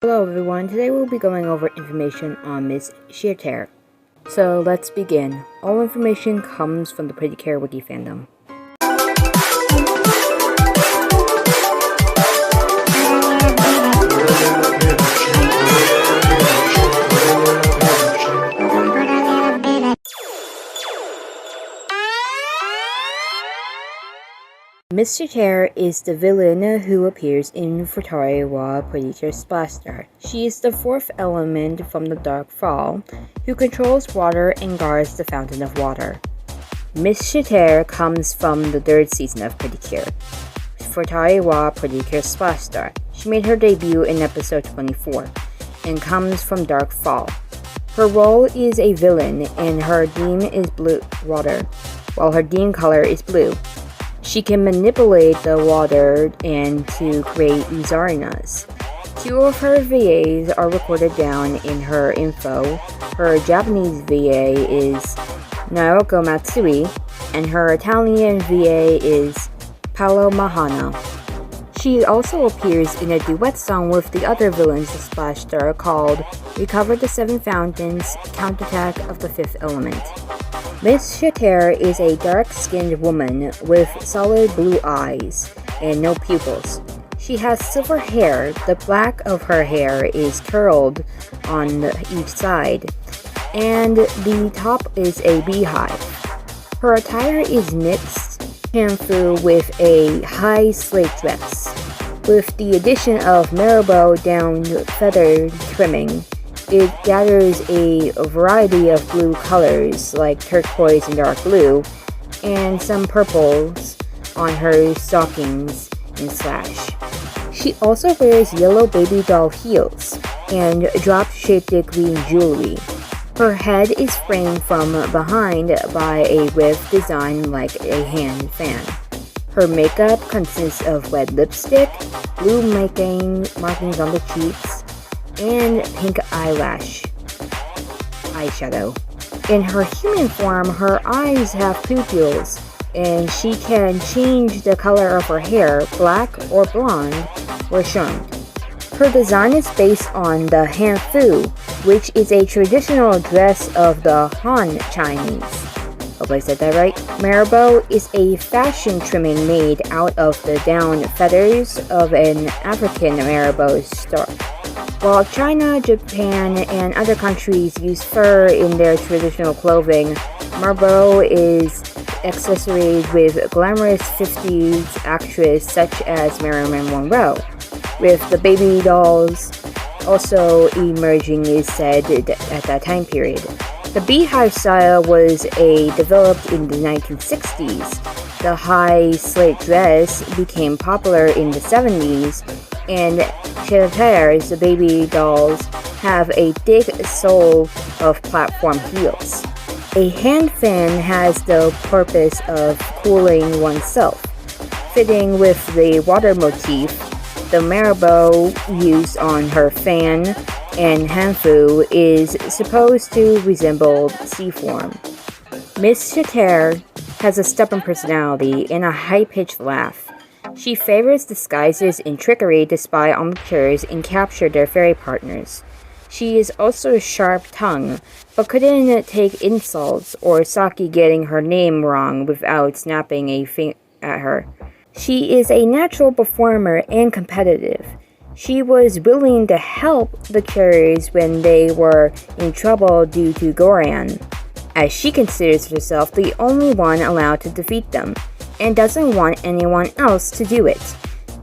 Hello everyone, today we'll be going over information on Miss Shitataare. So let's begin. All information comes from the Percure wiki fandom. Miss Shitataare is the villain who appears in Shitataare Personality. She is the fourth element from the Dark Fall, who controls water and guards the Fountain of Water. Miss Shitataare comes from the third season of Percure, Shitataare Personality. She made her debut in episode 24, and comes from Dark Fall. Her role is a villain, and her theme is blue water, while her theme color is blue. She can manipulate the water and to create uzarinas. Two of her VAs are recorded down in her info. Her Japanese VA is Naoko Matsui, and her Italian VA is Paolo Mahana. She also appears in a duet song with the other villains of Splash Star called Recover the Seven Fountains, Counterattack of the Fifth Element. Miss Shitataare is a dark-skinned woman with solid blue eyes and no pupils. She has silver hair. The black of her hair is curled on each side, and the top is a beehive. Her attire is mixed hanfu with a high slate dress, with the addition of marabou down feather trimming. It gathers a variety of blue colors like turquoise and dark blue, and some purples on her stockings and slash. She also wears yellow baby doll heels and drop-shaped green jewelry. Her head is framed from behind by a wreath designed like a hand fan. Her makeup consists of red lipstick, blue markings on the cheeks, and pink eyeshadow. In her human form, her eyes have pupils, and she can change the color of her hair, black or blonde, where shown. Her design is based on the hanfu, which is a traditional dress of the Han Chinese. Hope I said that right. Marabou is a fashion trimming made out of the down feathers of an African marabou stork. While China, Japan, and other countries use fur in their traditional clothing, marabou is accessorized with glamorous 50s actress such as Marilyn Monroe, with the baby dolls also emerging is said at that time period. The beehive style was developed in the 1960s. The high slate dress became popular in the 70s, and Shitatare's baby dolls have a thick sole of platform heels. A hand fan has the purpose of cooling oneself. Fitting with the water motif, the marabou used on her fan and hanfu is supposed to resemble sea form. Miss Shitataare has a stubborn personality and a high-pitched laugh. She favors disguises and trickery to spy on amateurs and capture their fairy partners. She is also sharp-tongued, but couldn't take insults or Saki getting her name wrong without snapping a finger at her. She is a natural performer and competitive. She was willing to help the Cures when they were in trouble due to Goran, as she considers herself the only one allowed to defeat them, and doesn't want anyone else to do it,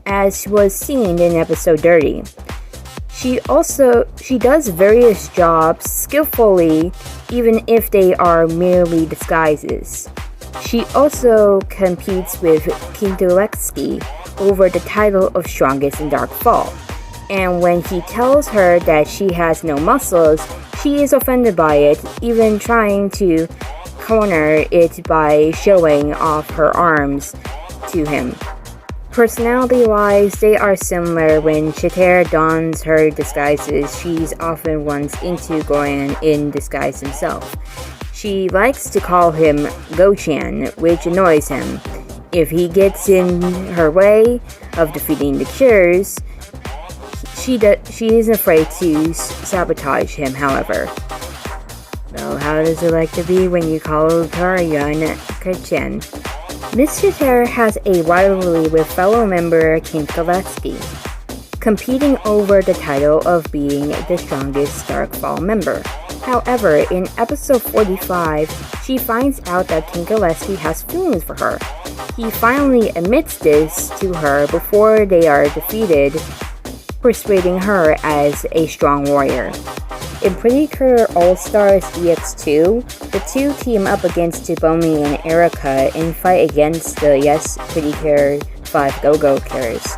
as was seen in episode 30. She does various jobs skillfully, even if they are merely disguises. She also competes with Kintuleksky over the title of strongest in Dark Fall, and when he tells her that she has no muscles, she is offended by it, even trying to corner it by showing off her arms to him. Personality-wise, they are similar. When Shitataare dons her disguises, she's often runs into Goran in disguise himself. She likes to call him Gochan, which annoys him. If he gets in her way of defeating the Cures, She isn't afraid to sabotage him, however. So how does it like to be when you call Karayun Kachin? Miss Shitataare has a rivalry with fellow member King Gillespie, competing over the title of being the strongest Darkfall member. However, in episode 45, she finds out that King Gillespie has feelings for her. He finally admits this to her before they are defeated, persuading her as a strong warrior. In Percure All-Stars EX2, the two team up against Tsubomi and Erica and fight against the Yes Percure 5 Go-Go Killers.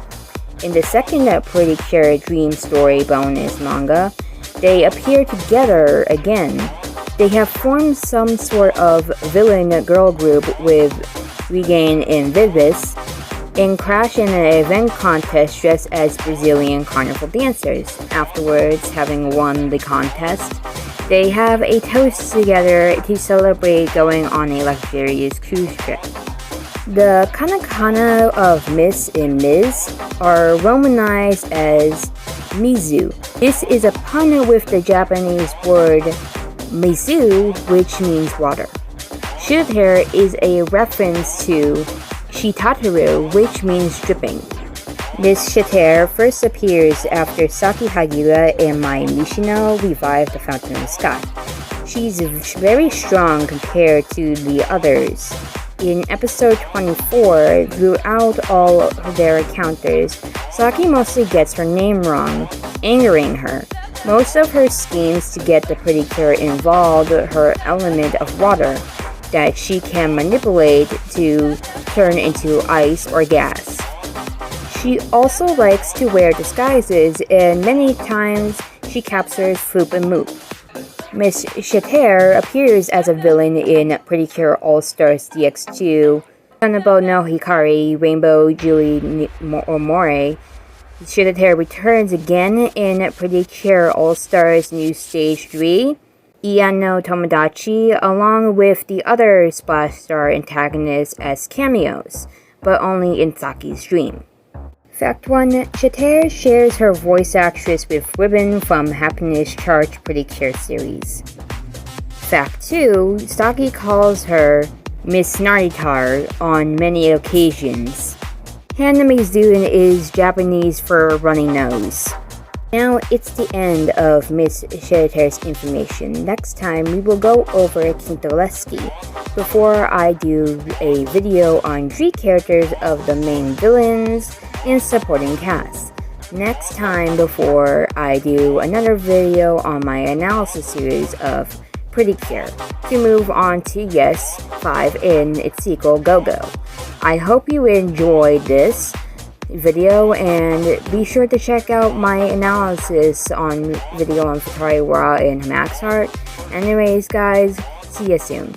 In the second Percure Dream Story bonus manga, they appear together again. They have formed some sort of villain girl group with Regain and Vivus, and crash in an event contest dressed as Brazilian carnival dancers. Afterwards, having won the contest, they have a toast together to celebrate going on a luxurious cruise trip. The katakana of Miss and Ms. are romanized as Mizu. This is a pun with the Japanese word mizu, which means water. Shitataare is a reference to Shitataare, which means dripping. Miss Shitataare first appears after Saki Hagira and Mai Mishino revive the Fountain of Sky. She's very strong compared to the others. In episode 24, throughout all their encounters, Saki mostly gets her name wrong, angering her. Most of her schemes to get the Percure involved her element of water that she can manipulate to turn into ice or gas. She also likes to wear disguises, and many times she captures Foop and Moop. Miss Shitataare appears as a villain in Percure All-Stars DX2, Kanabo no Hikari, Rainbow Julie More. Shitataare returns again in Percure All-Stars New Stage 3, Ian no Tomodachi, along with the other Splash Star antagonists as cameos, but only in Saki's dream. Fact 1. Shitataare shares her voice actress with Ribbon from Happiness Charge Percure series. Fact 2. Saki calls her Miss Narita on many occasions. Hanamizun is Japanese for runny nose. Now it's the end of Miss Shitataare's information. Next time we will go over King Gillespie before I do a video on 3 characters of the main villains and supporting cast. Next time before I do another video on my analysis series of Percure to move on to Yes 5 in its sequel Go-Go. I hope you enjoyed this video, and be sure to check out my analysis on video on Futari Wa and Max Heart. Anyways guys, see you soon.